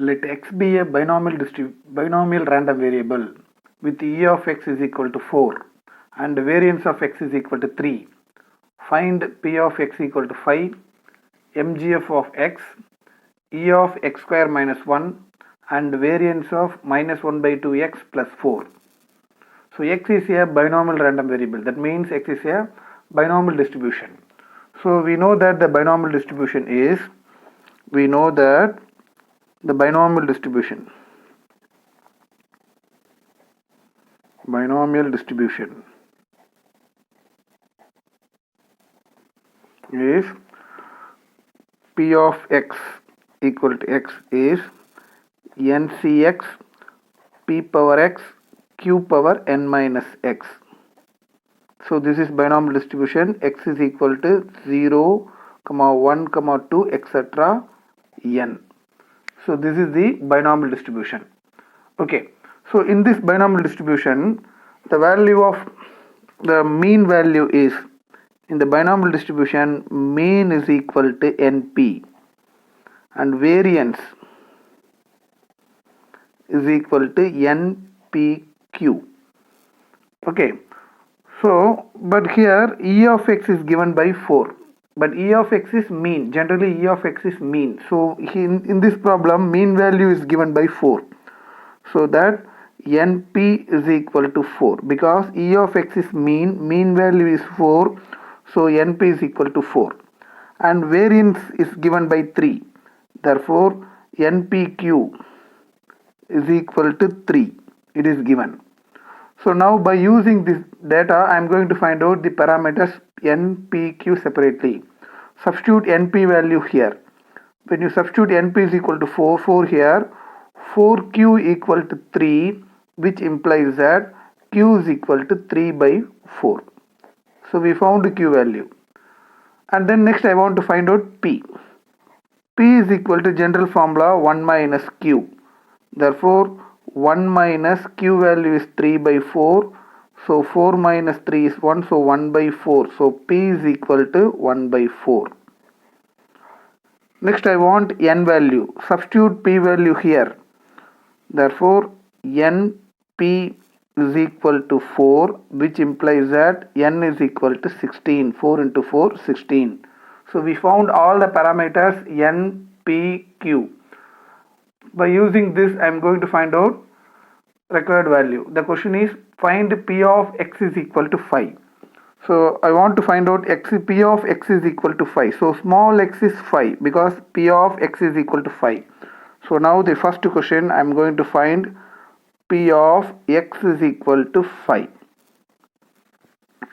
let x be a binomial random variable with e of x is equal to 4 and variance of x is equal to 3. Find p of x equal to 5, mgf of x, e of x square minus 1 and variance of minus 1 by 2x plus 4. So x is a binomial random variable. That means x is a binomial distribution. So we know that the binomial distribution is, binomial distribution is p of x equal to x is ncx p power x q power n minus x. So this is binomial distribution. X is equal to 0, 1, 2, etc. n. So this is the binomial distribution. Okay. So in this binomial distribution, the value of the mean value is, in the binomial distribution, mean is equal to np and variance is equal to npq. Okay. So, but here e of x is given by 4. But e of x is mean. Generally, e of x is mean. So, in this problem, mean value is given by 4. So, that np is equal to 4. Because e of x is mean value is 4. So, np is equal to 4. And variance is given by 3. Therefore, npq is equal to 3. It is given. So now by using this data, I am going to find out the parameters npq separately. Substitute np value here. When you substitute np is equal to 4 here, 4q equal to 3, which implies that q is equal to 3 by 4. So we found the q value. And then next I want to find out p. P is equal to general formula 1 minus q. Therefore, 1 minus q value is 3 by 4. So 4 minus 3 is 1. So 1 by 4. So p is equal to 1 by 4. Next I want n value. Substitute p value here. Therefore np is equal to 4, which implies that n is equal to 16. 4 into 4, 16. So we found all the parameters n, p, q. By using this, I am going to find out required value. The question is, find p of x is equal to 5. So I want to find out p of x is equal to 5. So small x is 5 because p of x is equal to 5. So now the first question, I am going to find p of x is equal to 5.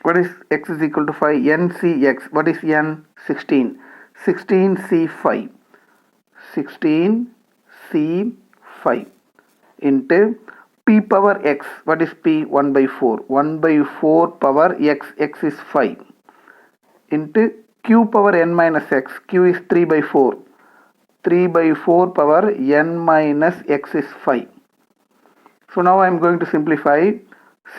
What is x is equal to 5? ncx. What is n? 16. 16c5. 16c5 into p power x. What is p? 1 by 4. 1 by 4 power x. X is 5. Into q power n minus x. Q is 3 by 4. 3 by 4 power n minus x is 5. So now I am going to simplify.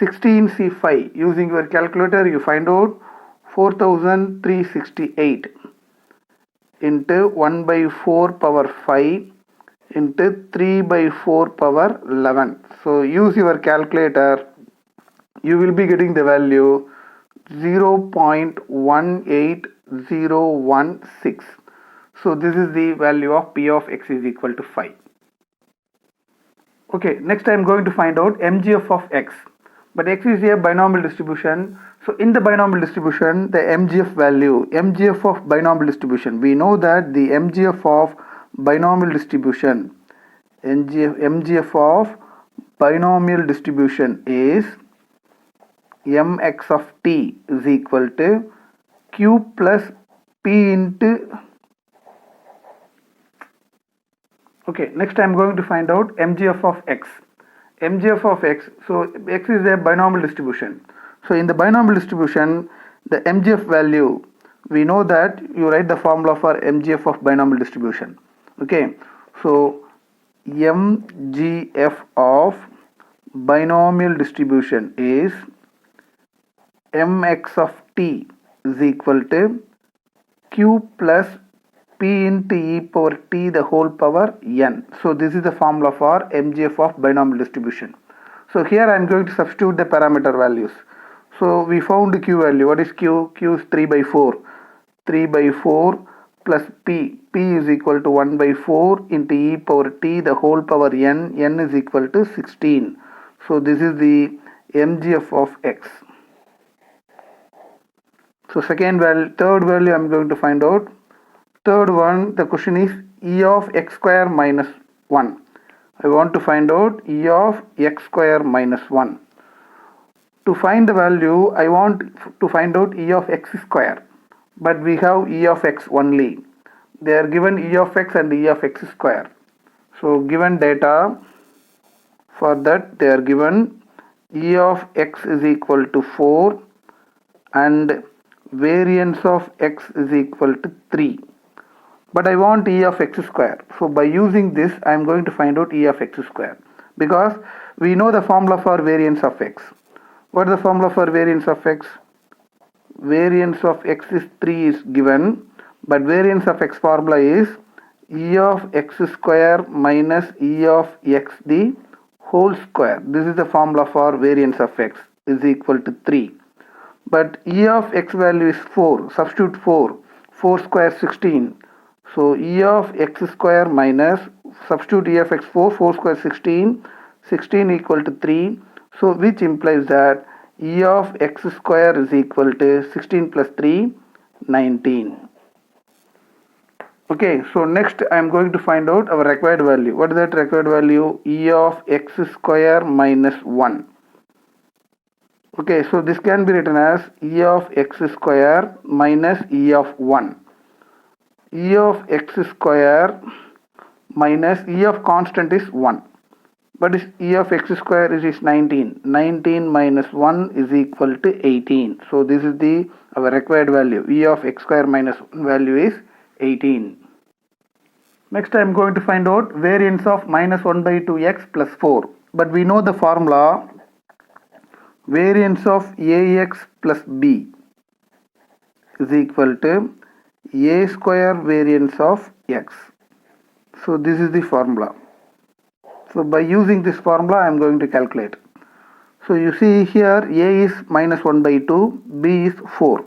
16c5. Using your calculator, you find out 4368 into 1 by 4 power 5 into 3 by 4 power 11. So use your calculator. You will be getting the value 0.18016. So this is the value of p of x is equal to 5. Okay, next I am going to find out mgf of x. But x is a binomial distribution. So in the binomial distribution, the mgf value, mgf of binomial distribution, we know that the mgf of binomial distribution, mgf of binomial distribution is mx of t is equal to q plus p into. Okay, next I am going to find out mgf of x. mgf of x, so x is a binomial distribution. So in the binomial distribution, the mgf value, we know that you write the formula for mgf of binomial distribution. Okay, so mgf of binomial distribution is mx of t is equal to q plus p into e power t the whole power n. So this is the formula for MGF of binomial distribution. So here I am going to substitute the parameter values. So we found q value. What is q? Q is 3 by 4. 3 by 4 plus p. P is equal to 1 by 4 into e power t the whole power n. N is equal to 16. So this is the MGF of x. So third value I am going to find out. Third one, the question is e of x square minus 1. I want to find out e of x square minus 1. To find the value, I want to find out e of x square. But we have e of x only. They are given e of x and e of x square. So given data, for that they are given e of x is equal to 4 and variance of x is equal to 3. But I want e of x square. So by using this, I am going to find out e of x square. Because we know the formula for variance of x. What is the formula for variance of x? Variance of x is 3 is given. But variance of x formula is e of x square minus e of x the whole square. This is the formula for variance of x is equal to 3. But e of x value is 4. Substitute 4. 4 square 16. So e of x square minus, substitute e of x 4. 4 square 16. 16 equal to 3. So which implies that e of x square is equal to 16 plus 3, 19. Okay, so next I am going to find out our required value. What is that required value? E of x square minus 1. Okay, so this can be written as e of x square minus e of 1. E of x square minus e of constant is 1. But e of x square is 19. 19 minus 1 is equal to 18. So this is our required value. E of x square minus 1 value is 18. Next I am going to find out variance of minus 1 by 2x plus 4. But we know the formula. Variance of ax plus b is equal to a square variance of x. So this is the formula. So by using this formula I am going to calculate. So you see here a is minus 1 by 2, b is 4.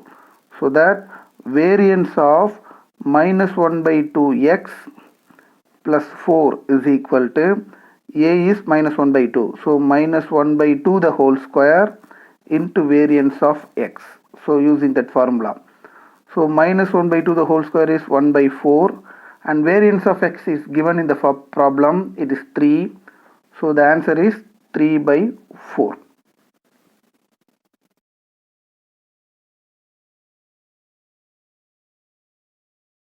So that variance of minus 1 by 2x plus 4 is equal to a is minus 1 by 2. So minus 1 by 2 the whole square into variance of x. So using that formula. So minus 1 by 2 the whole square is 1 by 4. And variance of x is given in the problem. It is 3. So the answer is 3 by 4.